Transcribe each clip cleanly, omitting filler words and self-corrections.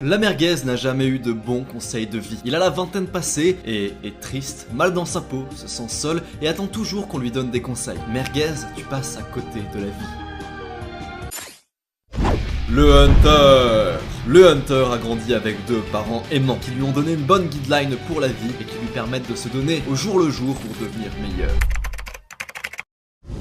La merguez n'a jamais eu de bons conseils de vie. Il a la vingtaine passée et est triste, mal dans sa peau, se sent seul et attend toujours qu'on lui donne des conseils. Merguez, tu passes à côté de la vie. Le Hunter! Le Hunter a grandi avec deux parents aimants qui lui ont donné une bonne guideline pour la vie et qui lui permettent de se donner au jour le jour pour devenir meilleur.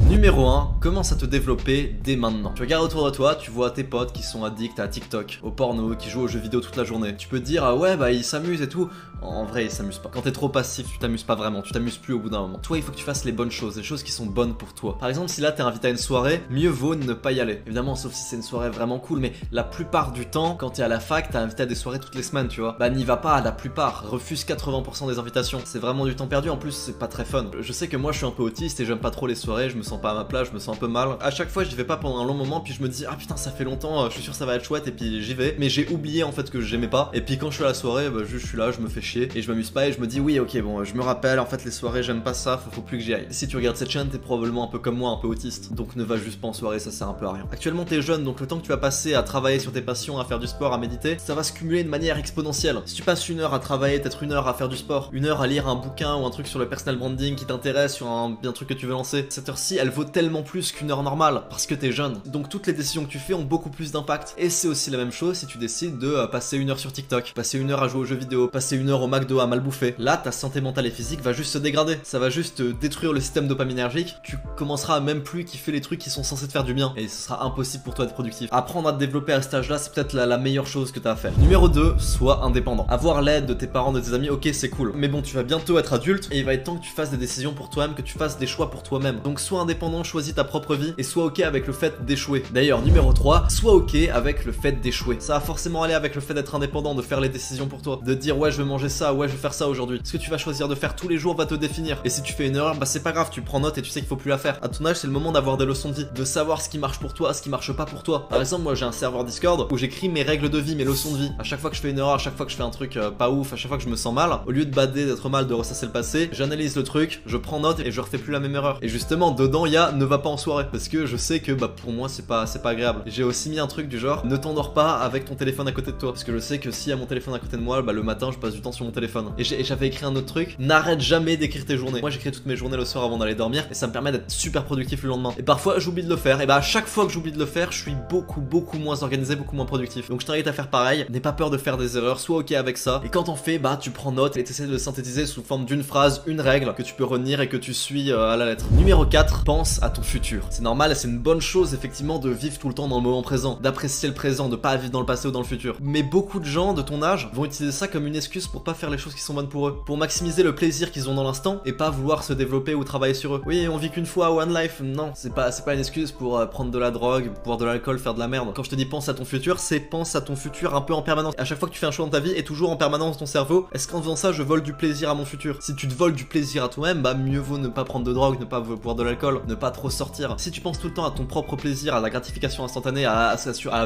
Numéro 1, commence à te développer dès maintenant. Tu regardes autour de toi, tu vois tes potes qui sont addicts à TikTok, au porno, qui jouent aux jeux vidéo toute la journée. Tu peux te dire, ah ouais, bah ils s'amusent et tout. En vrai, ils s'amusent pas. Quand t'es trop passif, tu t'amuses pas vraiment, tu t'amuses plus au bout d'un moment. Toi, il faut que tu fasses les bonnes choses, les choses qui sont bonnes pour toi. Par exemple, si là t'es invité à une soirée, mieux vaut ne pas y aller. Évidemment, sauf si c'est une soirée vraiment cool, mais la plupart du temps, quand t'es à la fac, t'es invité à des soirées toutes les semaines, tu vois. Bah n'y va pas à la plupart, refuse 80% des invitations. C'est vraiment du temps perdu, en plus c'est pas très fun. Je sais que moi je suis un peu autiste et j'aime pas trop les soirées, je me sens pas à ma place, je me sens un peu mal. À chaque fois, j'y vais pas pendant un long moment, puis je me dis, ah putain, ça fait longtemps, je suis sûr que ça va être chouette, et puis j'y vais. Mais j'ai oublié en fait que j'aimais pas. Et puis quand je suis à la soirée, bah juste je suis là, je me fais chier et je m'amuse pas et je me dis, oui, ok, bon, je me rappelle, en fait, les soirées, j'aime pas ça, faut plus que j'y aille. Si tu regardes cette chaîne, t'es probablement un peu comme moi, un peu autiste. Donc ne va juste pas en soirée, ça sert un peu à rien. Actuellement, t'es jeune, donc le temps que tu vas passer à travailler sur tes passions, à faire du sport, à méditer, ça va se cumuler de manière exponentielle. Si tu passes une heure à travailler, peut-être une heure à faire du sport, une heure à lire un bouquin ou un truc sur le personal branding qui t'intéresse, sur un truc que tu veux lancer, cette heure-ci, elle vaut tellement plus qu'une heure normale. Parce que t'es jeune. Donc toutes les décisions que tu fais ont beaucoup plus d'impact. Et c'est aussi la même chose si tu décides de passer une heure sur TikTok, passer une heure à jouer aux jeux vidéo, passer une heure au McDo à mal bouffer. Là, ta santé mentale et physique va juste se dégrader. Ça va juste détruire le système dopaminergique. Tu commenceras à même plus kiffer les trucs qui sont censés te faire du bien. Et ce sera impossible pour toi d'être productif. Apprendre à te développer à cet âge-là, c'est peut-être la meilleure chose que t'as à faire. Numéro 2, sois indépendant. Avoir l'aide de tes parents, de tes amis, ok, c'est cool. Mais bon, tu vas bientôt être adulte et il va être temps que tu fasses des décisions pour toi-même, que tu fasses des choix pour toi-même. Donc sois indépendant, choisis ta propre vie et sois ok avec le fait d'échouer. D'ailleurs, numéro 3, sois ok avec le fait d'échouer. Ça va forcément aller avec le fait d'être indépendant, de faire les décisions pour toi, de dire ouais je vais manger ça, ouais je vais faire ça aujourd'hui. Ce que tu vas choisir de faire tous les jours va te définir. Et si tu fais une erreur, bah c'est pas grave, tu prends note et tu sais qu'il faut plus la faire. À ton âge, c'est le moment d'avoir des leçons de vie, de savoir ce qui marche pour toi, ce qui marche pas pour toi. Par exemple, moi j'ai un serveur Discord où j'écris mes règles de vie, mes leçons de vie. À chaque fois que je fais une erreur, à chaque fois que je fais un truc pas ouf, à chaque fois que je me sens mal, au lieu de bader, d'être mal, de ressasser le passé, j'analyse le truc, je prends note et je refais plus la même erreur. Et justement, dedans il y a ne va pas en soirée parce que je sais que bah pour moi c'est pas agréable. J'ai aussi mis un truc du genre ne t'endors pas avec ton téléphone à côté de toi parce que je sais que s'il y a mon téléphone à côté de moi, bah le matin je passe du temps sur mon téléphone. Et j'avais écrit un autre truc, n'arrête jamais d'écrire tes journées. Moi j'écris toutes mes journées le soir avant d'aller dormir et ça me permet d'être super productif le lendemain. Et parfois j'oublie de le faire et bah à chaque fois que j'oublie de le faire, je suis beaucoup moins organisé, beaucoup moins productif. Donc je t'invite à faire pareil, n'aie pas peur de faire des erreurs, sois ok avec ça. Et quand t'en fais, bah tu prends note et t'essaies de le synthétiser sous forme d'une phrase, une règle que tu peux retenir et que tu suis à la lettre. Numéro 4, pense à ton futur. C'est normal et c'est une bonne chose effectivement de vivre tout le temps dans le moment présent, d'apprécier le présent, de pas vivre dans le passé ou dans le futur. Mais beaucoup de gens de ton âge vont utiliser ça comme une excuse pour pas faire les choses qui sont bonnes pour eux, pour maximiser le plaisir qu'ils ont dans l'instant et pas vouloir se développer ou travailler sur eux. Oui, on vit qu'une fois, one life. Non, c'est pas une excuse pour prendre de la drogue, boire de l'alcool, faire de la merde. Quand je te dis pense à ton futur, c'est pense à ton futur un peu en permanence. À chaque fois que tu fais un choix dans ta vie et toujours en permanence ton cerveau, est-ce qu'en faisant ça, je vole du plaisir à mon futur? Si tu te voles du plaisir à toi-même, bah mieux vaut ne pas prendre de drogue, ne pas boire de l'alcool, ne pas trop sortir. Si tu penses tout le temps à ton propre plaisir, à la gratification instantanée, à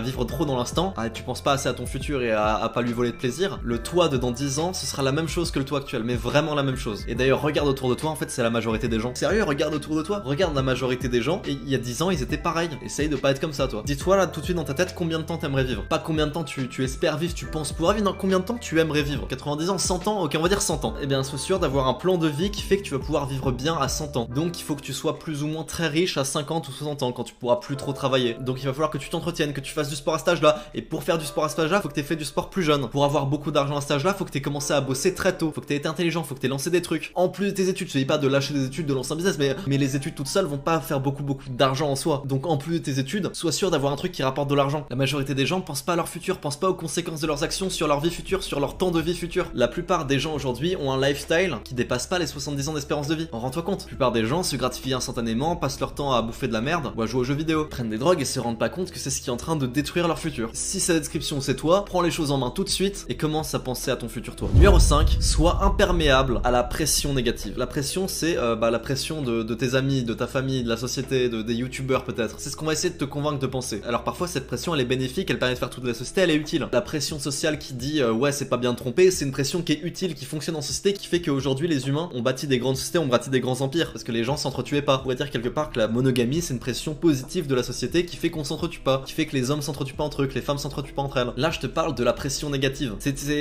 vivre trop dans l'instant, tu penses pas assez à ton futur et à pas lui voler de plaisir, le toi de dans 10 ans, ce sera la même chose que le toi actuel, mais vraiment la même chose. Et d'ailleurs, regarde autour de toi, en fait, c'est la majorité des gens. Sérieux, regarde autour de toi, regarde la majorité des gens, et il y a 10 ans, ils étaient pareils. Essaye de pas être comme ça, toi. Dis-toi là, tout de suite dans ta tête, combien de temps t'aimerais vivre. Pas combien de temps tu espères vivre, tu penses pouvoir vivre, non, combien de temps tu aimerais vivre. 90 ans, 100 ans, ok, on va dire 100 ans. Eh bien, sois sûr d'avoir un plan de vie qui fait que tu vas pouvoir vivre bien à 100 ans. Donc, il faut que tu sois plus ou moins très riche à 50 ou 60 ans, quand tu pourras plus trop travailler. Donc, il va falloir que tu t'entretiennes, que tu fasses du sport à cet âge-là. Et pour faire du sport à cet âge-là, faut que t'aies fait du sport plus jeune. Pour avoir beaucoup d'argent à cet âge-là, faut que t'aies commencé à bosser très tôt. Faut que t'aies été intelligent, faut que t'aies lancé des trucs. En plus de tes études, je te dis pas de lâcher des études, de lancer un business, mais les études toutes seules vont pas faire beaucoup d'argent en soi. Donc en plus de tes études, sois sûr d'avoir un truc qui rapporte de l'argent. La majorité des gens pensent pas à leur futur, pensent pas aux conséquences de leurs actions sur leur vie future, sur leur temps de vie futur. La plupart des gens aujourd'hui ont un lifestyle qui dépasse pas les 70 ans d'espérance de vie. Rends-toi compte. La plupart des gens se gratifient instantanément, passent leur temps à bouffer de la merde ou à jouer aux jeux vidéo, prennent des drogues et se rendent pas compte que c'est ce qui est en train de détruire leur futur. Si cette description c'est toi, prends les choses en main tout de suite et commence à penser à ton futur toi. Numéro 5, sois imperméable à la pression négative. La pression c'est la pression de tes amis, de ta famille, de la société, des youtubeurs peut-être. C'est ce qu'on va essayer de te convaincre de penser. Alors parfois cette pression elle est bénéfique, elle permet de faire toute la société, elle est utile. La pression sociale qui dit ouais c'est pas bien de tromper, c'est une pression qui est utile, qui fonctionne en société, qui fait qu'aujourd'hui les humains ont bâti des grandes sociétés, ont bâti des grands empires, parce que les gens s'entretuaient pas. On pourrait dire quelque part que la monogamie c'est une pression positive de la société qui fait qu'on s'entretue pas, qui fait que les hommes s'entretuent pas entre eux, que les femmes s'entretuent pas entre elles. Là je te parle de la pression négative.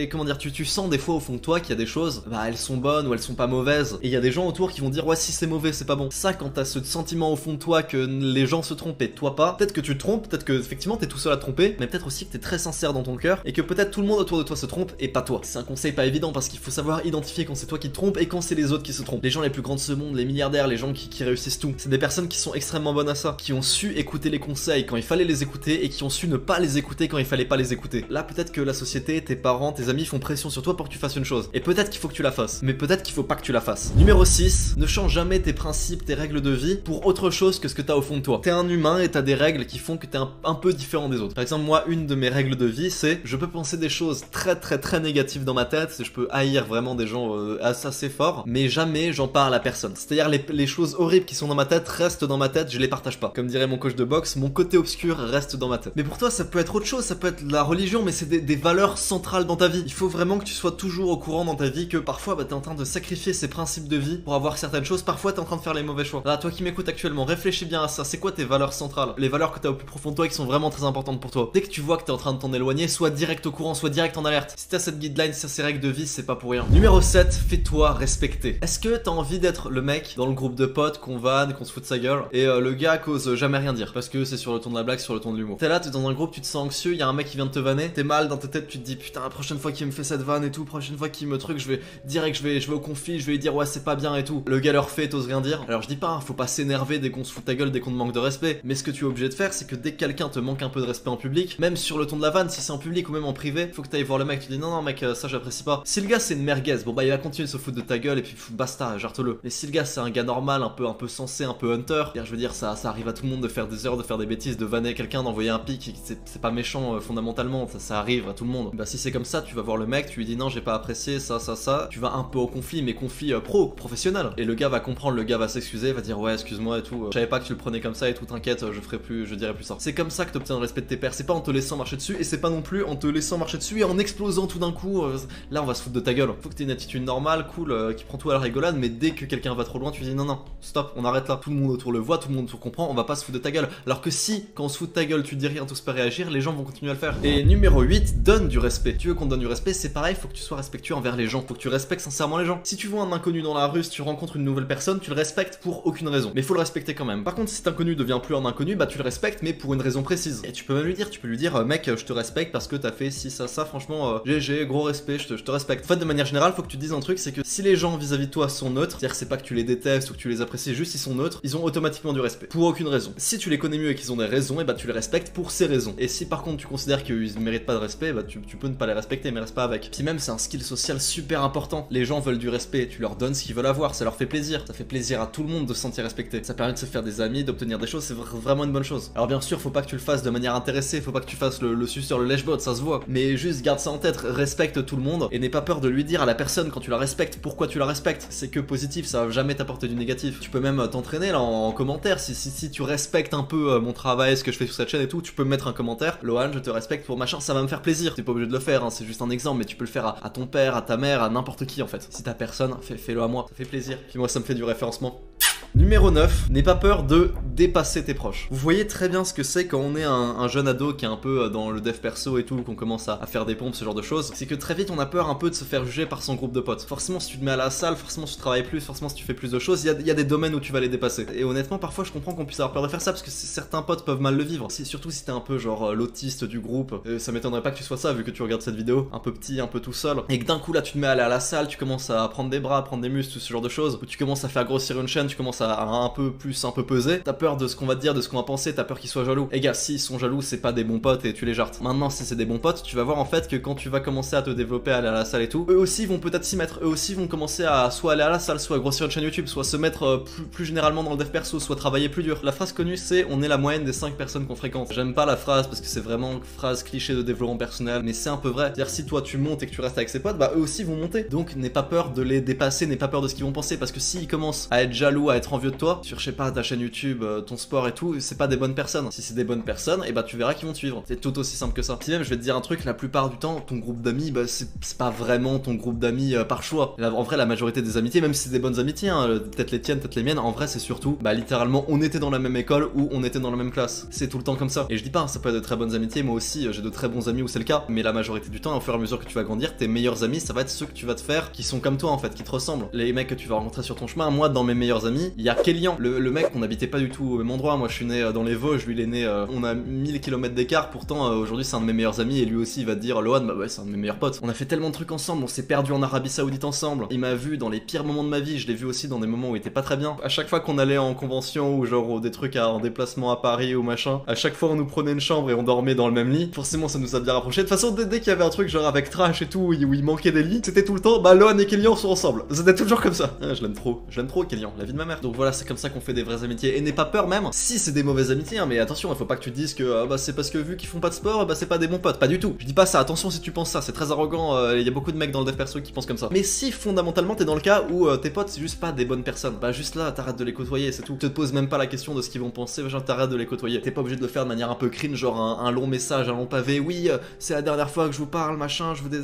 Comment dire, tu sens des fois au fond de toi qu'il y a des choses, bah elles sont bonnes ou elles sont pas mauvaises, et il y a des gens autour qui vont dire ouais si c'est mauvais c'est pas bon. Ça, quand t'as ce sentiment au fond de toi que les gens se trompent et toi pas, peut-être que tu te trompes, peut-être que effectivement t'es tout seul à te tromper, mais peut-être aussi que t'es très sincère dans ton cœur et que peut-être tout le monde autour de toi se trompe et pas toi. C'est un conseil pas évident parce qu'il faut savoir identifier quand c'est toi qui te trompes et quand c'est les autres qui se trompent. Les gens les plus grands de ce monde, les milliardaires, les gens qui réussissent tout, c'est des personnes qui sont extrêmement bonnes à ça, qui ont su écouter les conseils quand il fallait les écouter et qui ont su ne pas les écouter quand il fallait pas les écouter. Là peut-être que la société, tes parents, tes amis font pression sur toi pour que tu fasses une chose, et peut-être qu'il faut que tu la fasses, mais peut-être qu'il faut pas que tu la fasses. Numéro 6, ne change jamais tes principes, tes règles de vie pour autre chose que ce que t'as au fond de toi. T'es un humain et t'as des règles qui font que t'es un peu différent des autres. Par exemple, moi, une de mes règles de vie, c'est je peux penser des choses très négatives dans ma tête, je peux haïr vraiment des gens assez forts, mais jamais j'en parle à personne. C'est-à-dire les choses horribles qui sont dans ma tête restent dans ma tête, je les partage pas. Comme dirait mon coach de boxe, mon côté obscur reste dans ma tête. Mais pour toi, ça peut être autre chose, ça peut être la religion, mais c'est des valeurs centrales dans ta vie. Il faut vraiment que tu sois toujours au courant dans ta vie que parfois t'es en train de sacrifier ses principes de vie pour avoir certaines choses, parfois t'es en train de faire les mauvais choix. Là, toi qui m'écoutes actuellement, réfléchis bien à ça, c'est quoi tes valeurs centrales? Les valeurs que t'as au plus profond de toi qui sont vraiment très importantes pour toi. Dès que tu vois que t'es en train de t'en éloigner, sois direct au courant, sois direct en alerte. Si t'as cette guideline, si t'as ces règles de vie, c'est pas pour rien. Numéro 7, fais-toi respecter. Est-ce que t'as envie d'être le mec dans le groupe de potes qu'on vanne, qu'on se fout de sa gueule, et le gars cause jamais rien dire parce que c'est sur le ton de la blague, sur le ton de l'humour? T'es là, t'es dans un groupe, tu te sens anxieux, y a un mec qui vient de te vanner, t'es mal dans ta tête, tu te dis putain la prochaine fois qu'il me fait cette vanne et tout, prochaine fois qu'il me truc, je vais direct, je vais au conflit, je vais lui dire ouais c'est pas bien et tout. Le gars leur fait, t'oses rien dire. Alors je dis pas, faut pas s'énerver dès qu'on se fout de ta gueule, dès qu'on te manque de respect, mais ce que tu es obligé de faire, c'est que dès que quelqu'un te manque un peu de respect en public, même sur le ton de la vanne, si c'est en public ou même en privé, faut que t'ailles voir le mec, tu dis non mec, ça j'apprécie pas. Si le gars c'est une merguez, bon bah il va continuer de se foutre de ta gueule et puis basta, jarte-le. Mais si le gars c'est un gars normal, un peu sensé, un peu hunter, je veux dire ça arrive à tout le monde de faire des erreurs, de faire des bêtises, de vanner quelqu'un, d'envoyer un pic, c'est pas méchant fondamentalement, ça arrive à tout le monde. Bah si c'est comme ça, tu vas voir le mec, tu lui dis non j'ai pas apprécié ça, tu vas un peu au conflit, mais conflit professionnel. Et le gars va comprendre, le gars va s'excuser, va dire ouais excuse-moi et tout, je savais pas que tu le prenais comme ça et tout, t'inquiète, je dirai plus ça. C'est comme ça que t'obtiens le respect de tes pairs, c'est pas en te laissant marcher dessus, et c'est pas non plus en te laissant marcher dessus et en explosant tout d'un coup, là on va se foutre de ta gueule. Faut que t'aies une attitude normale, cool, qui prend tout à la rigolade, mais dès que quelqu'un va trop loin, tu dis non, stop, on arrête là. Tout le monde autour le voit, tout le monde autour comprend, on va pas se foutre de ta gueule. Alors que si, quand on se fout de ta gueule, tu dis rien, tous pas réagir, les gens vont continuer à le faire. Et numéro 8, donne du respect. Tu veux qu'on te donne du respect, c'est pareil, faut que tu sois respectueux envers les gens, faut que tu respectes sincèrement les gens. Si tu vois un inconnu dans la rue, si tu rencontres une nouvelle personne, tu le respectes pour aucune raison. Mais faut le respecter quand même. Par contre, si cet inconnu devient plus un inconnu, bah tu le respectes, mais pour une raison précise. Et tu peux même lui dire, mec, je te respecte parce que t'as fait ci, ça, franchement, GG, gros respect, je te respecte. En fait, de manière générale, faut que tu dises un truc, c'est que si les gens vis-à-vis de toi sont neutres, c'est-à-dire c'est pas que tu les détestes ou que tu les apprécies, juste ils sont neutres, ils ont automatiquement du respect. Pour aucune raison. Si tu les connais mieux et qu'ils ont des raisons, et bah tu les respectes pour ces raisons. Et si par contre tu considères qu'ils méritent pas de respect, bah tu peux ne pas les respecter, mais reste pas avec. Puis même c'est un skill social super important. Les gens veulent du respect, tu leur donnes ce qu'ils veulent avoir, ça leur fait plaisir. Ça fait plaisir à tout le monde de se sentir respecté. Ça permet de se faire des amis, d'obtenir des choses, c'est vraiment une bonne chose. Alors bien sûr, faut pas que tu le fasses de manière intéressée, faut pas que tu fasses le suceur, le lèche-botte, ça se voit. Mais juste garde ça en tête, respecte tout le monde et n'aie pas peur de lui dire à la personne quand tu la respectes pourquoi tu la respectes. C'est que positif, ça va jamais t'apporter du négatif. Tu peux même t'entraîner là en commentaire si tu respectes un peu mon travail, ce que je fais sur cette chaîne et tout, tu peux me mettre un commentaire. Lohan, je te respecte pour machin, ça va me faire plaisir. T'es pas obligé de le faire, hein, c'est juste un exemple, mais tu peux le faire à ton père, à ta mère, à n'importe qui en fait. Si t'as personne, fais-le à moi, ça fait plaisir. Puis moi ça me fait du référencement. Numéro 9, n'aie pas peur de dépasser tes proches. Vous voyez très bien ce que c'est quand on est un jeune ado qui est un peu dans le dev perso et tout, qu'on commence à faire des pompes, ce genre de choses. C'est que très vite on a peur un peu de se faire juger par son groupe de potes. Forcément si tu te mets à la salle, forcément si tu travailles plus, forcément si tu fais plus de choses, il y a des domaines où tu vas les dépasser. Et honnêtement parfois je comprends qu'on puisse avoir peur de faire ça parce que certains potes peuvent mal le vivre. Surtout si t'es un peu genre l'autiste du groupe, ça m'étonnerait pas que tu sois ça vu que tu regardes cette vidéo, un peu petit, un peu tout seul. Et que d'un coup là tu te mets à aller à la salle, tu commences à prendre des bras, à prendre des muscles, tout ce genre de choses. Où tu commences à faire grossir une chaîne, tu commences à un peu peser, t'as peur de ce qu'on va te dire, de ce qu'on va penser, t'as peur qu'ils soient jaloux. Et gars, s'ils sont jaloux, c'est pas des bons potes et tu les jartes. Maintenant, si c'est des bons potes, tu vas voir en fait que quand tu vas commencer à te développer, à aller à la salle et tout, eux aussi vont peut-être s'y mettre, eux aussi vont commencer à soit aller à la salle, soit grossir une chaîne YouTube, soit se mettre plus généralement dans le dev perso, soit travailler plus dur. La phrase connue c'est on est la moyenne des 5 personnes qu'on fréquente. J'aime pas la phrase parce que c'est vraiment une phrase cliché de développement personnel, mais c'est un peu vrai. C'est-à-dire si toi tu montes et que tu restes avec ses potes, bah eux aussi vont monter. Donc n'aie pas peur de les dépasser, n'aie pas peur de ce qu'ils vont penser parce que s'ils commencent à être jaloux, à être envieux de toi sur, je sais pas, ta chaîne YouTube, ton sport et tout, c'est pas des bonnes personnes. Si c'est des bonnes personnes, et bah tu verras qu'ils vont te suivre. C'est tout aussi simple que ça. Si même je vais te dire un truc, la plupart du temps, ton groupe d'amis, bah c'est pas vraiment ton groupe d'amis par choix. En vrai, la majorité des amitiés, même si c'est des bonnes amitiés, hein, peut-être les tiennes, peut-être les miennes, en vrai c'est surtout, bah littéralement, on était dans la même école ou on était dans la même classe. C'est tout le temps comme ça. Et je dis pas, ça peut être de très bonnes amitiés, moi aussi j'ai de très bons amis où c'est le cas, mais la majorité du temps, au fur et à mesure que tu vas grandir, tes meilleurs amis, ça va être ceux que tu vas te faire qui sont comme toi en fait, qui te ressemblent. Les mecs que tu vas rencontrer sur ton chemin, moi dans mes meilleurs amis, il y a Kélian, le mec, on n'habitait pas du tout au même endroit. Moi je suis né dans les Vosges, lui il est né, on a 1000 km d'écart, pourtant aujourd'hui c'est un de mes meilleurs amis et lui aussi il va te dire Lohan, bah ouais, c'est un de mes meilleurs potes. On a fait tellement de trucs ensemble, on s'est perdu en Arabie Saoudite ensemble. Il m'a vu dans les pires moments de ma vie, je l'ai vu aussi dans des moments où il était pas très bien. À chaque fois qu'on allait en convention ou genre des trucs en déplacement à Paris ou machin, à chaque fois on nous prenait une chambre et on dormait dans le même lit. Forcément ça nous a bien rapprochés. De toute façon dès qu'il y avait un truc genre avec Trash et tout où il manquait des lits, c'était tout le temps bah Lohan et Kélian sont ensemble. C'était toujours comme ça. Ah, je l'aime trop Kélian, la vie de ma mère. Donc voilà, c'est comme ça qu'on fait des vraies amitiés. Et n'aie pas peur même si c'est des mauvaises amitiés, hein, mais attention, il faut pas que tu te dises que bah c'est parce que vu qu'ils font pas de sport, bah c'est pas des bons potes. Pas du tout. Je dis pas ça, attention si tu penses ça, c'est très arrogant, il y a beaucoup de mecs dans le dev perso qui pensent comme ça. Mais si fondamentalement t'es dans le cas où tes potes c'est juste pas des bonnes personnes, bah juste là t'arrêtes de les côtoyer, c'est tout. Tu te poses même pas la question de ce qu'ils vont penser, genre t'arrêtes de les côtoyer. T'es pas obligé de le faire de manière un peu cringe, genre un long message, un long pavé, oui, c'est la dernière fois que je vous parle, machin, je vous dis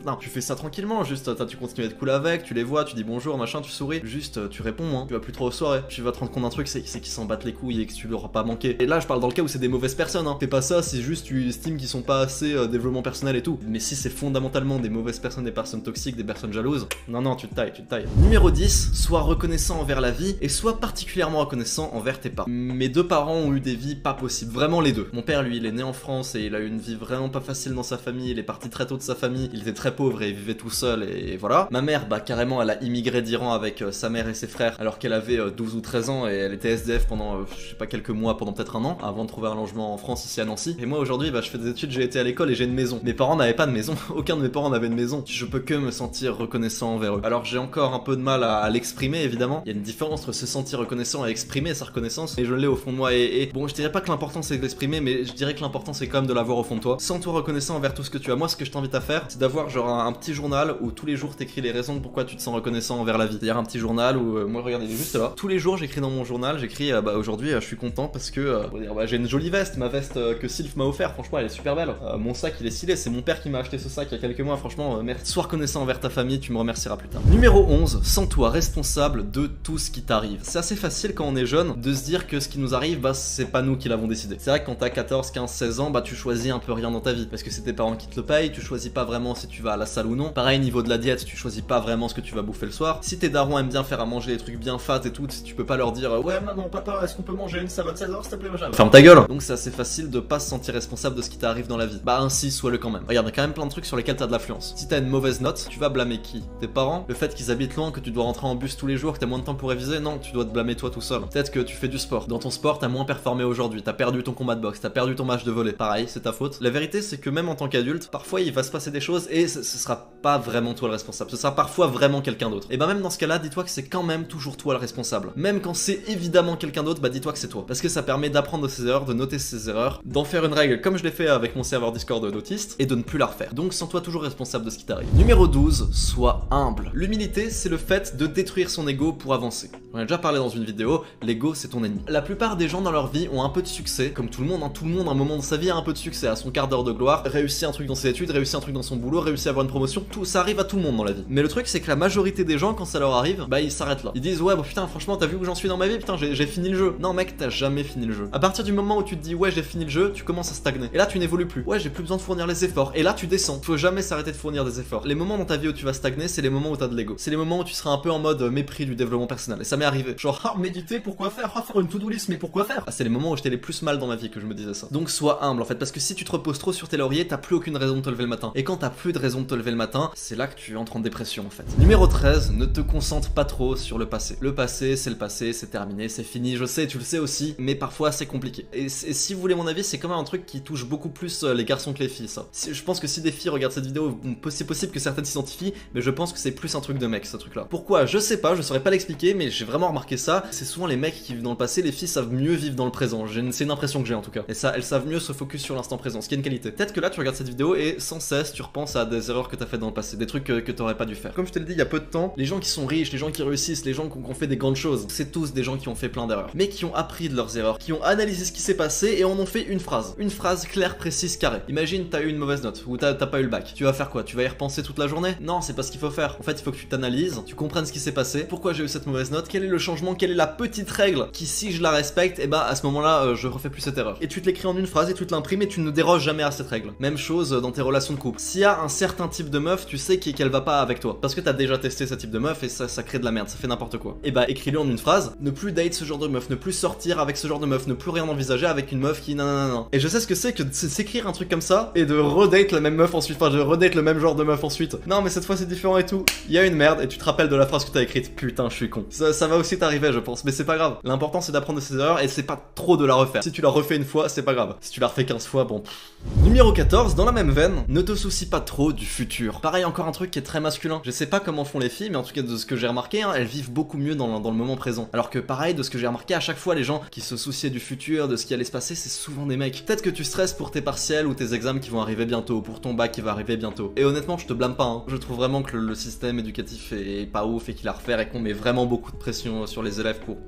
non, tu fais ça tranquillement, juste tu continues à être cool avec, tu les vois, tu dis bonjour, machin, tu souris, juste tu réponds, hein. Tu vas plus trop aux soirées, tu vas te rendre compte d'un truc, c'est qu'ils s'en battent les couilles et que tu leur as pas manqué. Et là je parle dans le cas où c'est des mauvaises personnes, hein. Fais pas ça, c'est juste tu estimes qu'ils sont pas assez développement personnel et tout. Mais si c'est fondamentalement des mauvaises personnes, des personnes toxiques, des personnes jalouses, non, tu te tailles. Numéro 10, sois reconnaissant envers la vie et sois particulièrement reconnaissant envers tes parents. Mes deux parents ont eu des vies pas possibles, vraiment les deux. Mon père lui, il est né en France et il a eu une vie vraiment pas facile dans sa famille, il est parti très tôt de sa famille, il était très pauvre et il vivait tout seul et voilà. Ma mère, bah carrément, elle a immigré d'Iran avec sa mère et ses frères alors qu'elle avait 12 ou 13 ans et elle était SDF pendant, je sais pas, quelques mois, pendant peut-être un an, avant de trouver un logement en France ici à Nancy. Et moi aujourd'hui, bah je fais des études, j'ai été à l'école et j'ai une maison. Mes parents n'avaient pas de maison, aucun de mes parents n'avait de maison. Je peux que me sentir reconnaissant envers eux. Alors j'ai encore un peu de mal à l'exprimer évidemment. Il y a une différence entre se sentir reconnaissant et exprimer sa reconnaissance, et je l'ai au fond de moi et bon, je dirais pas que l'important c'est de l'exprimer, mais je dirais que l'important c'est quand même de l'avoir au fond de toi. Sens-toi reconnaissant envers tout ce que tu as. Moi ce que je t'invite à faire, c'est d'avoir genre un petit journal où tous les jours t'écris les raisons de pourquoi tu te sens reconnaissant envers la vie. C'est-à-dire un petit journal où moi regarde, il est juste là. Tous les jours j'écris dans mon journal, j'écris bah aujourd'hui je suis content parce que bah, j'ai une jolie veste, ma veste que Sylph m'a offert, franchement elle est super belle. Mon sac il est stylé, c'est mon père qui m'a acheté ce sac il y a quelques mois, franchement merci. Sois reconnaissant envers ta famille, tu me remercieras plus tard. Numéro 11, sens-toi responsable de tout ce qui t'arrive. C'est assez facile quand on est jeune de se dire que ce qui nous arrive, bah c'est pas nous qui l'avons décidé. C'est vrai que quand t'as 14, 15, 16 ans, bah tu choisis un peu rien dans ta vie parce que c'est tes parents qui te le payent, tu choisis pas vraiment si tu vas à la salle ou non. Pareil niveau de la diète, tu choisis pas vraiment ce que tu vas bouffer le soir. Si tes darons aiment bien faire à manger des trucs bien fat et tout, tu peux pas leur dire ouais maman, papa, est-ce qu'on peut manger une salade César s'il te plaît, machin. Ferme ta gueule. Donc c'est assez facile de pas se sentir responsable de ce qui t'arrive dans la vie. Bah ainsi sois-le quand même. Regarde, il y a quand même plein de trucs sur lesquels t'as de l'influence. Si t'as une mauvaise note, tu vas blâmer qui? Tes parents? Le fait qu'ils habitent loin, que tu dois rentrer en bus tous les jours, que t'as moins de temps pour réviser? Non, tu dois te blâmer toi tout seul. Peut-être que tu fais du sport. Dans ton sport, t'as moins performé aujourd'hui, t'as perdu ton combat de boxe, t'as perdu ton match de volley. Pareil, c'est ta faute. La vérité, c'est que même en tant qu'adulte, parfois il va se passer des choses et ce sera pas vraiment toi le responsable. Ce sera parfois vraiment quelqu'un d'autre. Et bah même dans ce cas-là, dis-toi que c'est quand même toujours toi le responsable. Même quand c'est évidemment quelqu'un d'autre, bah dis-toi que c'est toi. Parce que ça permet d'apprendre de ses erreurs, de noter ses erreurs, d'en faire une règle comme je l'ai fait avec mon serveur Discord d'autiste et de ne plus la refaire. Donc sens-toi toujours responsable de ce qui t'arrive. Numéro 12, sois humble. L'humilité, c'est le fait de détruire son ego pour avancer. On a déjà parlé dans une vidéo, l'ego c'est ton ennemi. La plupart des gens dans leur vie ont un peu de succès, comme tout le monde, hein, tout le monde à un moment de sa vie a un peu de succès, à son quart d'heure de gloire, réussit un truc dans ses études, réussit un truc dans son boulot, réussit à avoir une promotion, tout ça arrive à tout le monde dans la vie. Mais le truc c'est que la majorité des gens quand ça leur arrive, bah ils s'arrêtent là. Ils disent ouais bah putain franchement t'as vu où j'en suis dans ma vie, putain j'ai fini le jeu. Non mec, t'as jamais fini le jeu. À partir du moment où tu te dis ouais j'ai fini le jeu, tu commences à stagner. Et là tu n'évolues plus. Ouais j'ai plus besoin de fournir les efforts. Et là tu descends. Faut jamais s'arrêter de fournir des efforts. Les moments dans ta vie où tu vas stagner, c'est les moments où t'as de l'ego. C'est les moments où tu seras un peu en mode mépris du développement personnel. Et ça m'est arrivé. Genre méditer, pourquoi faire? Faire une to-do list, mais pourquoi faire? C'est les moments où j'étais les plus mal dans ma vie que je me disais ça. Donc sois humble en fait, parce que si tu te reposes trop sur tes lauriers, t'as plus aucune raison de te lever le matin. Et quand t'as plus de raison de te lever le matin, c'est là que tu entres en dépression en fait. Numéro 13, ne te concentre pas trop sur le passé. Le passé, c'est terminé, c'est fini, je sais, tu le sais aussi, mais parfois c'est compliqué. Et si vous voulez mon avis, c'est quand même un truc qui touche beaucoup plus les garçons que les filles, ça. Je pense que si des filles regardent cette vidéo, c'est possible que certaines s'identifient, mais je pense que c'est plus un truc de mec, ce truc-là. Pourquoi? Je sais pas, je saurais pas l'expliquer, mais j'ai vraiment remarqué ça. C'est souvent les mecs qui vivent dans le passé, les filles savent mieux vivre dans le présent. C'est une impression que j'ai en tout cas. Et ça, elles savent mieux se focus sur l'instant présent, ce qui est une qualité. Peut-être que là, tu regardes cette vidéo et sans cesse, tu repenses à des erreurs que t'as fait dans le passé, des trucs que t'aurais pas dû faire. Comme je te l'ai dit il y a peu de temps, les gens qui sont riches, les gens qui réussissent, les gens qui ont fait des grandes choses. C'est tous des gens qui ont fait plein d'erreurs, mais qui ont appris de leurs erreurs, qui ont analysé ce qui s'est passé et en ont fait une phrase. Une phrase claire, précise, carrée. Imagine, t'as eu une mauvaise note, ou t'as pas eu le bac. Tu vas faire quoi? Tu vas y repenser toute la journée? Non, c'est pas ce qu'il faut faire. En fait, il faut que tu t'analyses, tu comprennes ce qui s'est passé, pourquoi j'ai eu cette mauvaise note, quel est le changement, quelle est la petite règle qui, si je la respecte, et bah à ce moment-là, je refais plus cette erreur. Et tu te l'écris en une phrase et tu te l'imprimes et tu ne déroges jamais à cette règle. Même chose dans tes relations de couple. S'il y a un certain type de meuf, tu sais qu'elle va pas avec toi, parce que t'as déjà testé ce type de meuf et ça crée de la merde, ça fait n'importe quoi. Et bah écris-le en une phrase, ne plus date ce genre de meuf, ne plus sortir avec ce genre de meuf, ne plus rien envisager avec une meuf qui nanana. Et je sais ce que c'est que de s'écrire un truc comme ça et de redate la même meuf ensuite, enfin de redate le même genre de meuf ensuite. Non mais cette fois c'est différent et tout. Il y a une merde et tu te rappelles de la phrase que t'as écrite. Putain, je suis con. Ça va aussi t'arriver, je pense, mais c'est pas grave. L'important c'est d'apprendre de ses erreurs et c'est pas trop de la refaire. Si tu la refais une fois, c'est pas grave. Si tu la refais 15 fois, bon. Numéro 14, dans la même veine, ne te soucie pas trop du futur. Pareil, encore un truc qui est très masculin. Je sais pas comment font les filles, mais en tout cas de ce que j'ai remarqué, hein, elles vivent beaucoup mieux dans le moment présent. Alors que pareil, de ce que j'ai remarqué, à chaque fois les gens qui se souciaient du futur, de ce qui allait se passer, c'est souvent des mecs. Peut-être que tu stresses pour tes partiels ou tes examens qui vont arriver bientôt, pour ton bac qui va arriver bientôt. Et honnêtement, je te blâme pas, hein. Je trouve vraiment que le système éducatif est pas ouf et qu'il a à refaire et qu'on met vraiment beaucoup de pression sur les élèves pour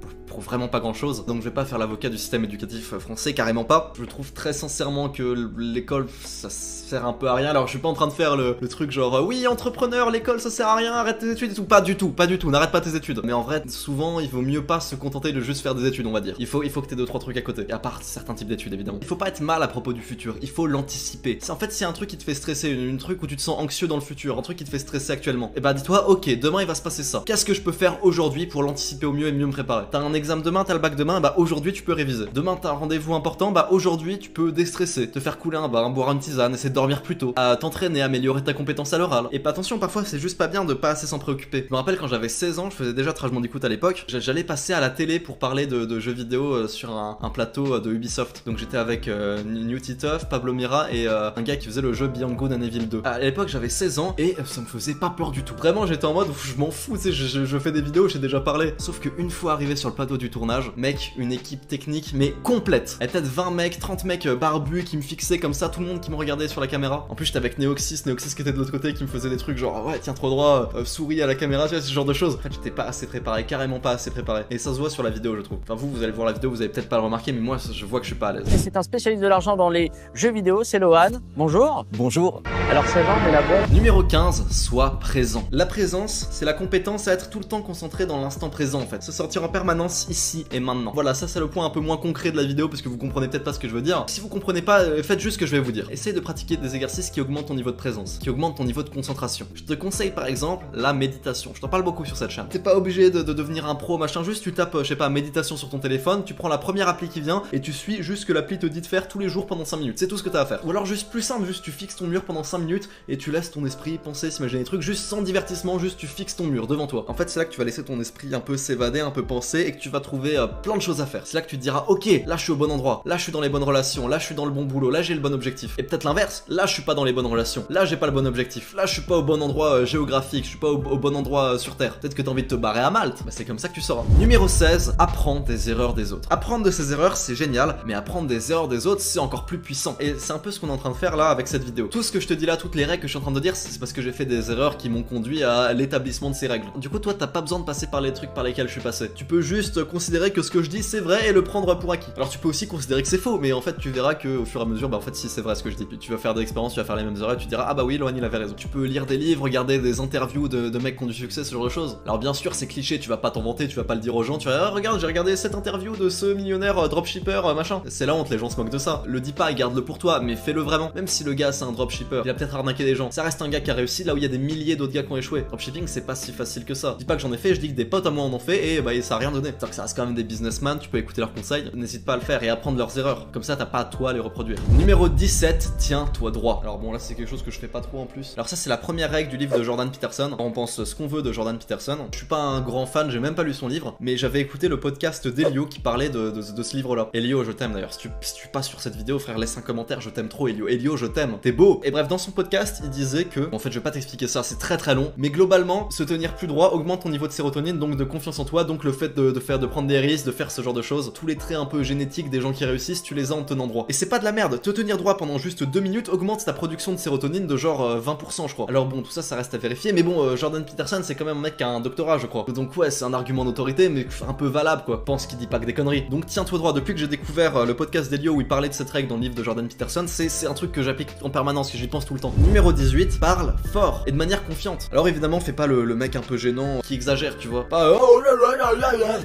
vraiment pas grand chose. Donc je vais pas faire l'avocat du système éducatif français, carrément pas. Je trouve très sincèrement que l'école, ça sert un peu à rien. Alors je suis pas en train de faire le truc genre oui, entrepreneur, l'école ça sert à rien, arrête tes études et tout. Pas du tout, n'arrête pas tes études. Mais en vrai, souvent il vaut mieux pas se contenter de juste faire des études, on va dire. Il faut que t'aies 2-3 trucs à côté. Et à part certains types d'études évidemment. Il faut pas être mal à propos du futur, il faut l'anticiper. En fait, c'est un truc qui te fait stresser, une truc où tu te sens anxieux dans le futur, un truc qui te fait stresser actuellement. Et bah dis-toi, ok, demain il va se passer ça. Qu'est-ce que je peux faire aujourd'hui pour l'anticiper au mieux et mieux me préparer? T'as un examen demain, t'as le bac demain, bah aujourd'hui tu peux réviser. Demain t'as un rendez-vous important, bah aujourd'hui tu peux déstresser, te faire couler un bain, boire une tisane, essayer de dormir plus tôt, t'entraîner, améliorer ta compétence à l'oral. Et pas attention, parfois c'est juste pas bien de pas assez s'en préoccuper. Je me rappelle quand j'avais 16 ans, je faisais déjà Trash Bandicoot à l'époque, j'allais passer à la télé pour parler de jeux vidéo sur un plateau de Ubisoft. Donc j'étais avec New Titeuf, Pablo Mira et un gars qui faisait le jeu Beyond Good and Evil 2. À l'époque j'avais 16 ans et ça me faisait pas peur du tout. Vraiment j'étais en mode je m'en fous, tu sais, je fais des vidéos, j'ai déjà parlé. Sauf qu'une fois arrivé sur le plateau du tournage, mec, une équipe technique mais complète. Et peut-être 20 mecs, 30 mecs barbus qui me fixaient comme ça, tout le monde qui me regardait sur la caméra. En plus j'étais avec Neoxys qui était de l'autre côté qui me faisait des trucs genre ouais tiens trop droit, souris à la caméra, tu vois, ce genre de choses. En fait j'étais pas assez préparé, carrément pas assez préparé. Et ça se voit sur la vidéo je trouve. Enfin vous allez voir la vidéo, vous allez peut-être pas le remarquer, mais moi je vois que je suis pas à l'aise. C'est un spécialiste de l'argent dans les jeux vidéo, c'est Lohan. Bonjour. Bonjour. Alors c'est vrai, mais la boîte. Numéro 15, sois présent. La présence, c'est la compétence à être tout le temps concentré dans l'instant présent en fait. Se sortir en permanence ici et maintenant. Voilà, ça c'est le point un peu moins concret de la vidéo parce que vous comprenez peut-être pas ce que je veux dire. Si vous comprenez pas, faites juste ce que je vais vous dire. Essaye de pratiquer des exercices qui augmentent ton niveau de présence, qui augmentent ton niveau de concentration. Je te conseille par exemple la méditation. Je t'en parle beaucoup sur cette chaîne. T'es pas obligé de devenir un pro machin, juste tu tapes, je sais pas, méditation sur ton téléphone, tu prends la première appli qui vient et tu suis juste ce que l'appli te dit de faire tous les jours pendant 5 minutes. C'est tout ce que t'as à faire. Ou alors juste plus simple, juste tu fixes ton mur pendant 5 minutes et tu laisses ton esprit penser, s'imaginer des trucs, juste sans divertissement, juste tu fixes ton mur devant toi. En fait c'est là que tu vas laisser ton esprit un peu s'évader, un peu penser et que tu vas trouver plein de choses à faire. C'est là que tu te diras ok, là je suis au bon endroit, là je suis dans les bonnes relations, là je suis dans le bon boulot, là j'ai le bon objectif. Et peut-être l'inverse, là je suis pas dans les bonnes relations, là j'ai pas le bon objectif, là je suis pas au bon endroit géographique, je suis pas au bon endroit sur Terre. Peut-être que t'as envie de te barrer à Malte, bah c'est comme ça que tu sauras. Numéro 16, apprends des erreurs des autres. Apprendre de ses erreurs c'est génial, mais apprendre des erreurs des autres c'est encore plus puissant. Et c'est un peu ce qu'on est en train de faire là avec cette vidéo. Tout ce que je te dis là, toutes les règles que je suis en train de dire, c'est parce que j'ai fait des erreurs qui m'ont conduit à l'établissement de ces règles. Du coup toi t'as pas besoin de passer par les trucs par lesquels je suis passé. Tu peux juste considérer que ce que je dis c'est vrai et le prendre pour acquis. Alors tu peux aussi considérer que c'est faux, mais en fait tu verras que au fur et à mesure, bah en fait si c'est vrai ce que je dis. Tu vas faire des expériences, tu vas faire les mêmes erreurs et tu diras ah bah oui Lohan il avait raison. Tu peux lire des livres, regarder des interviews de mecs qui ont du succès, ce genre de choses. Alors bien sûr c'est cliché, tu vas pas t'en vanter, tu vas pas le dire aux gens, tu vas regarde j'ai regardé cette interview de ce millionnaire dropshipper machin. C'est la honte, les gens se moquent de ça. Le dis pas et garde-le pour toi, mais fais-le vraiment. Même si le gars c'est un dropshipper, il a peut-être arnaqué des gens, ça reste un gars qui a réussi là où il y a des milliers d'autres gars qui ont échoué. Dropshipping c'est pas si facile que ça. Je dis pas que j'en ai fait, je dis que des potes à moi en ont fait et bah ça a rien donné. C'est-à-dire que ça reste quand même des businessmen, tu peux écouter leurs conseils, n'hésite pas à le faire et apprendre leurs erreurs. Comme ça t'as pas à toi à les reproduire. Numéro 17, tiens-toi droit. Alors bon là c'est quelque chose que je fais pas trop en plus. Alors ça c'est la première règle du livre de Jordan Peterson. On pense ce qu'on veut de Jordan Peterson. Je suis pas un grand fan, j'ai même pas lu son livre, mais j'avais écouté le podcast d'Elio qui parlait de ce livre-là. Elio, je t'aime d'ailleurs. Si tu passes sur cette vidéo, frère, laisse un commentaire, je t'aime trop Elio. Elio, je t'aime, t'es beau. Et bref, dans son podcast, il disait que, en fait, je vais pas t'expliquer ça, c'est très très long, mais globalement, se tenir plus droit augmente ton niveau de sérotonine, donc de confiance en toi, donc le fait de prendre des risques, de faire ce genre de choses, tous les traits un peu génétiques des gens qui réussissent, tu les as en tenant droit. Et c'est pas de la merde, te tenir droit pendant juste 2 minutes augmente ta production de sérotonine de genre 20% je crois. Alors bon, tout ça, ça reste à vérifier, mais bon, Jordan Peterson, c'est quand même un mec qui a un doctorat, je crois. Donc ouais, c'est un argument d'autorité, mais un peu valable quoi. Je pense qu'il dit pas que des conneries. Donc tiens-toi droit, depuis que j'ai découvert le podcast d'Elio où il parlait de cette règle dans le livre de Jordan Peterson, c'est un truc que j'applique en permanence, que j'y pense tout le temps. Numéro 18, parle fort et de manière confiante. Alors évidemment, fais pas le mec un peu gênant qui exagère, tu vois. Pas oh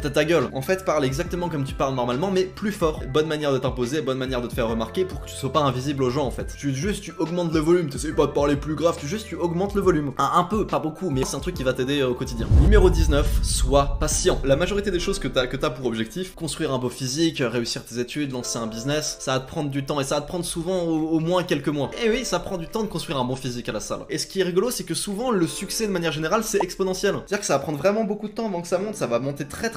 t'as ta gueule. En fait, parle exactement comme tu parles normalement, mais plus fort. Bonne manière de t'imposer, bonne manière de te faire remarquer pour que tu sois pas invisible aux gens en fait. Tu augmentes le volume, t'essayes pas de parler plus grave, tu augmentes le volume. Un peu, pas beaucoup, mais c'est un truc qui va t'aider au quotidien. Numéro 19, sois patient. La majorité des choses que t'as pour objectif, construire un beau physique, réussir tes études, lancer un business, ça va te prendre du temps et ça va te prendre souvent au moins quelques mois. Et oui, ça prend du temps de construire un bon physique à la salle. Et ce qui est rigolo, c'est que souvent le succès de manière générale c'est exponentiel. C'est-à-dire que ça va prendre vraiment beaucoup de temps avant que ça monte, ça va monter très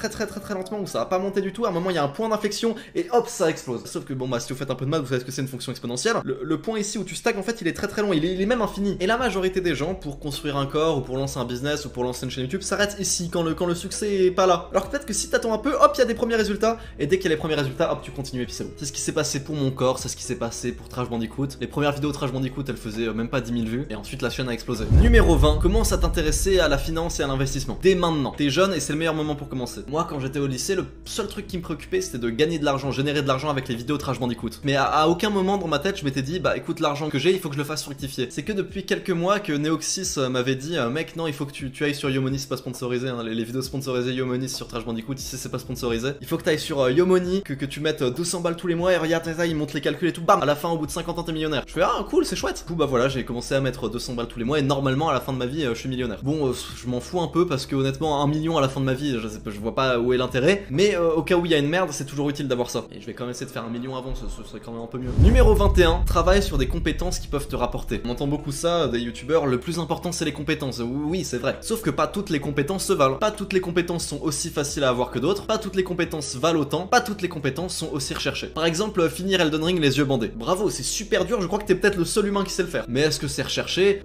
lentement ou ça va pas monter du tout. À un moment il y a un point d'inflexion et hop ça explose. Sauf que bon bah si vous faites un peu de maths, vous savez ce que c'est une fonction exponentielle. Le point ici où tu stagnes en fait il est très long, il est même infini. Et la majorité des gens pour construire un corps ou pour lancer un business ou pour lancer une chaîne YouTube s'arrêtent ici quand le succès est pas là. Alors peut-être que si t'attends un peu, hop il y a des premiers résultats et dès qu'il y a les premiers résultats, hop tu continues et puis c'est bon. C'est ce qui s'est passé pour mon corps, c'est ce qui s'est passé pour Trash Bandicoot. Les premières vidéos de Trash Bandicoot elles faisaient même pas 10 000 vues et ensuite la chaîne a explosé. Numéro 20, commence à t'intéresser à la finance et à l'investissement. Dès maintenant, t'es jeune et c'est le meilleur moment pour commencer. Moi quand j'étais au lycée, le seul truc qui me préoccupait c'était de gagner de l'argent, générer de l'argent avec les vidéos Trash Bandicoot. Mais à aucun moment dans ma tête je m'étais dit bah écoute l'argent que j'ai il faut que je le fasse fructifier. C'est que depuis quelques mois que Neoxys m'avait dit mec non il faut que tu ailles sur Yomoney, c'est pas sponsorisé hein, les vidéos sponsorisées Yomoney sur Trash Bandicoot ici c'est pas sponsorisé. Il faut que t'ailles sur Yomoney, que tu mettes 200 balles tous les mois et regarde ça il monte les calculs et tout, bam à la fin au bout de 50 ans t'es millionnaire. Je fais ah cool c'est chouette. Du coup bah voilà j'ai commencé à mettre 200 balles tous les mois et normalement à la fin de ma vie je suis millionnaire. Bon je m'en fous un peu parce que honnêtement 1 million à la fin de ma vie je vois pas où est l'intérêt, mais au cas où il y a une merde c'est toujours utile d'avoir ça. Et je vais quand même essayer de faire 1 million avant, ce serait quand même un peu mieux. Numéro 21, travaille sur des compétences qui peuvent te rapporter. On entend beaucoup ça des youtubeurs, le plus important c'est les compétences. Oui c'est vrai, sauf que pas toutes les compétences se valent. Pas toutes les compétences sont aussi faciles à avoir que d'autres, pas toutes les compétences valent autant, pas toutes les compétences sont aussi recherchées. Par exemple finir Elden Ring les yeux bandés. Bravo, c'est super dur, je crois que t'es peut-être le seul humain qui sait le faire. Mais est-ce que c'est recherché?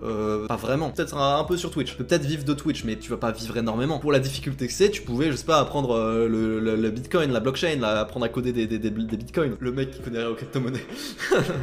Pas vraiment. Peut-être un peu sur Twitch. Peut-être vivre de Twitch, mais tu vas pas vivre énormément. Pour la difficulté que c'est, tu pouvais, je sais pas, apprendre le bitcoin, la blockchain, apprendre à coder des bitcoins. Le mec qui connaît rien aux crypto-monnaies.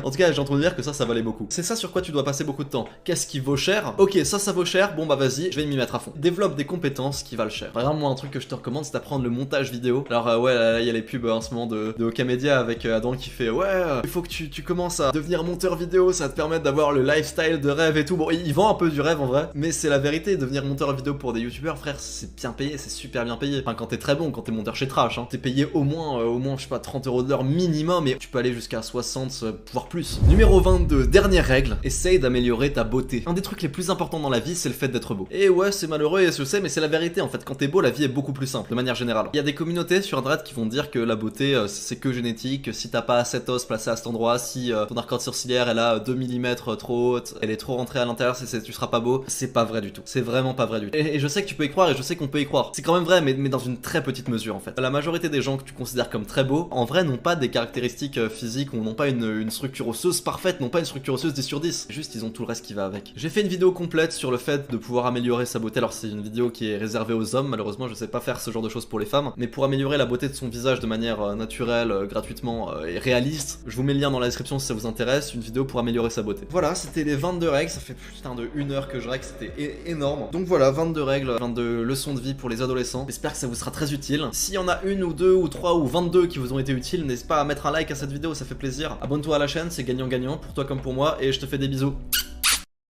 En tout cas, j'ai entendu dire que ça valait beaucoup. C'est ça sur quoi tu dois passer beaucoup de temps. Qu'est-ce qui vaut cher? Ok, ça vaut cher, bon bah vas-y, je vais m'y mettre à fond. Développe des compétences qui valent cher. Par exemple, moi, un truc que je te recommande, c'est d'apprendre le montage vidéo. Alors ouais, là, il y a les pubs en ce moment de Okamedia avec Adam qui fait ouais, il faut que tu commences à devenir monteur vidéo, ça va te permettre d'avoir le lifestyle de rêve et tout. Bon, il vend un peu du rêve en vrai, mais c'est la vérité, devenir monteur vidéo pour des youtubeurs, frère, c'est bien payé, c'est super bien payé. Enfin, quand t'es très bon, quand t'es monteur chez Trash, hein, t'es payé au moins, je sais pas, 30 € de l'heure minimum, et tu peux aller jusqu'à 60, voire plus. Numéro 22, dernière règle, essaye d'améliorer ta beauté. Un des trucs les plus importants dans la vie, c'est le fait d'être beau. Et ouais, c'est malheureux, et je sais, mais c'est la vérité en fait. Quand t'es beau, la vie est beaucoup plus simple, de manière générale. Il y a des communautés sur internet qui vont dire que la beauté, c'est que génétique, si t'as pas cet os placé à cet endroit, si ton arcade sourcilière elle a 2 mm trop haute, elle est trop rentrée à l'intérieur, tu seras pas beau. C'est pas vrai du tout. C'est vraiment pas vrai du tout. Et je sais que tu peux y croire et je sais qu'on peut y croire. C'est quand même vrai, mais dans une très petite mesure en fait. La majorité des gens que tu considères comme très beaux, en vrai, n'ont pas des caractéristiques physiques ou n'ont pas une structure osseuse parfaite, n'ont pas une structure osseuse 10 sur 10. Juste, ils ont tout le reste qui va avec. J'ai fait une vidéo complète sur le fait de pouvoir améliorer sa beauté. Alors, c'est une vidéo qui est réservée aux hommes. Malheureusement, je sais pas faire ce genre de choses pour les femmes. Mais pour améliorer la beauté de son visage de manière naturelle, gratuitement et réaliste, je vous mets le lien dans la description si ça vous intéresse. Une vidéo pour améliorer sa beauté. Voilà, c'était les 22 règles. Ça fait putain de 1 heure que je règle. C'était énorme. Donc voilà, 22 règles, 22 leçons de vie pour les adolescents. J'espère que ça vous sera très utile. S'il y en a une ou deux ou trois ou 22 qui vous ont été utiles, n'hésite pas à mettre un like à cette vidéo, ça fait plaisir. Abonne-toi à la chaîne, c'est gagnant-gagnant pour toi comme pour moi et je te fais des bisous.